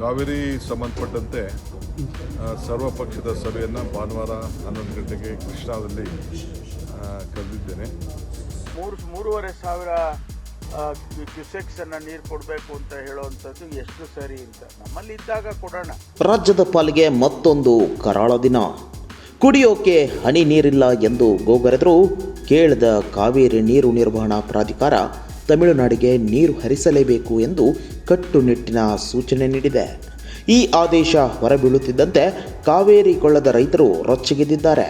ಕಾವೇರಿ ಸಂಬಂಧಪಟ್ಟಂತೆ ಸರ್ವಪಕ್ಷದ ಸಭೆಯನ್ನು ಭಾನುವಾರ 11 ಗಂಟೆಗೆ ಕೃಷ್ಣಾದಲ್ಲಿ ಕರೆದಿದ್ದೇನೆ. 3.5 ಸಾವಿರ ಕ್ಯೂಸೆಕ್ಸ್ ಅನ್ನ ನೀರು ಕೊಡಬೇಕು ಅಂತ ಹೇಳುವಂಥದ್ದು ಎಷ್ಟು ಸರಿ ಅಂತ ನಮ್ಮಲ್ಲಿ ಇದ್ದಾಗ ಕೊಡೋಣ. ರಾಜ್ಯದ ಪಾಲಿಗೆ ಮತ್ತೊಂದು ಕರಾಳ ದಿನ. ಕುಡಿಯೋಕೆ ಹನಿ ನೀರಿಲ್ಲ ಎಂದು ಗೋಗರೆದರೂ ಕೇಳಿದ ಕಾವೇರಿ ನೀರು ನಿರ್ವಹಣಾ ಪ್ರಾಧಿಕಾರ ತಮಿಳುನಾಡಿಗೆ ನೀರು ಹರಿಸಲೇಬೇಕು ಎಂದು ಕಟ್ಟುನಿಟ್ಟಿನ ಸೂಚನೆ ನೀಡಿದೆ. ಈ ಆದೇಶ ಹೊರಬೀಳುತ್ತಿದ್ದಂತೆ ಕಾವೇರಿ ಕೊಳ್ಳದ ರೈತರು ರೊಚ್ಚಿಗೆದ್ದಿದ್ದಾರೆ.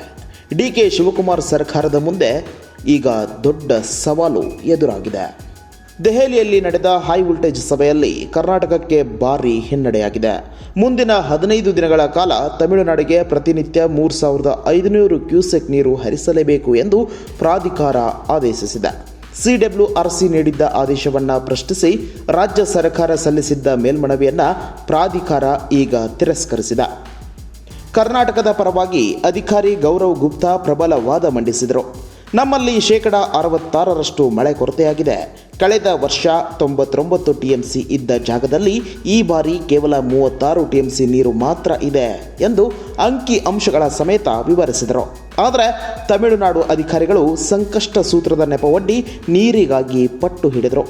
ಡಿಕೆ ಶಿವಕುಮಾರ್ ಸರ್ಕಾರದ ಮುಂದೆ ಈಗ ದೊಡ್ಡ ಸವಾಲು ಎದುರಾಗಿದೆ. ದೆಹಲಿಯಲ್ಲಿ ನಡೆದ ಹೈ ವೋಲ್ಟೇಜ್ ಸಭೆಯಲ್ಲಿ ಕರ್ನಾಟಕಕ್ಕೆ ಭಾರೀ ಹಿನ್ನಡೆಯಾಗಿದೆ. ಮುಂದಿನ 15 ದಿನಗಳ ಕಾಲ ತಮಿಳುನಾಡಿಗೆ ಪ್ರತಿನಿತ್ಯ 3500 ಕ್ಯೂಸೆಕ್ ನೀರು ಹರಿಸಲೇಬೇಕು ಎಂದು ಪ್ರಾಧಿಕಾರ ಆದೇಶಿಸಿದೆ. ಸಿಡಬ್ಲ್ಯೂಆರ್ಸಿ ನೀಡಿದ್ದ ಆದೇಶವನ್ನು ಪ್ರಶ್ನಿಸಿ ರಾಜ್ಯ ಸರ್ಕಾರ ಸಲ್ಲಿಸಿದ್ದ ಮೇಲ್ಮನವಿಯನ್ನು ಪ್ರಾಧಿಕಾರ ಈಗ ತಿರಸ್ಕರಿಸಿದೆ. ಕರ್ನಾಟಕದ ಪರವಾಗಿ ಅಧಿಕಾರಿ ಗೌರವ್ ಗುಪ್ತಾ ಪ್ರಬಲ ವಾದ ಮಂಡಿಸಿದರು. ನಮ್ಮಲ್ಲಿ 66% ಮಳೆ ಕೊರತೆಯಾಗಿದೆ. ಕಳೆದ ವರ್ಷ 99 ಟಿಎಂಸಿ ಇದ್ದ ಜಾಗದಲ್ಲಿ ಈ ಬಾರಿ ಕೇವಲ 36 ಟಿಎಂಸಿ ನೀರು ಮಾತ್ರ ಇದೆ ಎಂದು ಅಂಕಿ ಅಂಶಗಳ ಸಮೇತ ವಿವರಿಸಿದರು. ಆದರೆ ತಮಿಳುನಾಡು ಅಧಿಕಾರಿಗಳು ಸಂಕಷ್ಟ ಸೂತ್ರದ ನೆಪವೊಡ್ಡಿ ನೀರಿಗಾಗಿ ಪಟ್ಟು ಹಿಡಿದರು.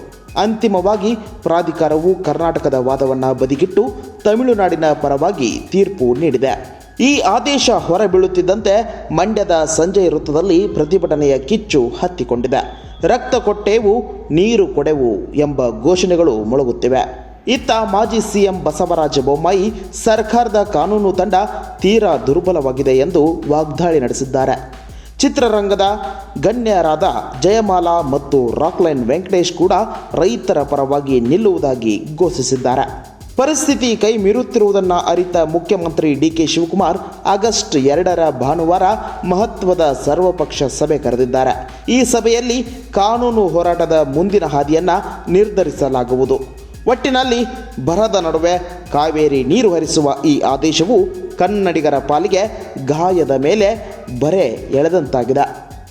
ಅಂತಿಮವಾಗಿ ಪ್ರಾಧಿಕಾರವು ಕರ್ನಾಟಕದ ವಾದವನ್ನು ಬದಿಗಿಟ್ಟು ತಮಿಳುನಾಡಿನ ಪರವಾಗಿ ತೀರ್ಪು ನೀಡಿದೆ. ಈ ಆದೇಶ ಹೊರಬೀಳುತ್ತಿದ್ದಂತೆ ಮಂಡ್ಯದ ಸಂಜಯ್ ವೃತ್ತದಲ್ಲಿ ಪ್ರತಿಭಟನೆಯ ಕಿಚ್ಚು ಹತ್ತಿಕೊಂಡಿದೆ. ರಕ್ತ ಕೊಟ್ಟೆವು, ನೀರು ಕೊಡೆವು ಎಂಬ ಘೋಷಣೆಗಳು ಮೊಳಗುತ್ತಿವೆ. ಇತ್ತ ಮಾಜಿ ಸಿಎಂ ಬಸವರಾಜ ಬೊಮ್ಮಾಯಿ ಸರ್ಕಾರದ ಕಾನೂನು ತಂಡ ತೀರಾ ದುರ್ಬಲವಾಗಿದೆ ಎಂದು ವಾಗ್ದಾಳಿ ನಡೆಸಿದ್ದಾರೆ. ಚಿತ್ರರಂಗದ ಗಣ್ಯರಾದ ಜಯಮಾಲಾ ಮತ್ತು ರಾಕ್ಲೈನ್ ವೆಂಕಟೇಶ್ ಕೂಡ ರೈತರ ಪರವಾಗಿ ನಿಲ್ಲುವುದಾಗಿ ಘೋಷಿಸಿದ್ದಾರೆ. ಪರಿಸ್ಥಿತಿ ಕೈ ಮೀರುತ್ತಿರುವುದನ್ನು ಅರಿತ ಮುಖ್ಯಮಂತ್ರಿ ಡಿಕೆ ಶಿವಕುಮಾರ್ ಆಗಸ್ಟ್ 2ರ ಭಾನುವಾರ ಮಹತ್ವದ ಸರ್ವಪಕ್ಷ ಸಭೆ ಕರೆದಿದ್ದಾರೆ. ಈ ಸಭೆಯಲ್ಲಿ ಕಾನೂನು ಹೋರಾಟದ ಮುಂದಿನ ಹಾದಿಯನ್ನು ನಿರ್ಧರಿಸಲಾಗುವುದು. ಒಟ್ಟಿನಲ್ಲಿ ಬರದ ನಡುವೆ ಕಾವೇರಿ ನೀರು ಹರಿಸುವ ಈ ಆದೇಶವು ಕನ್ನಡಿಗರ ಪಾಲಿಗೆ ಗಾಯದ ಮೇಲೆ ಬರೆ ಎಳೆದಂತಾಗಿದೆ.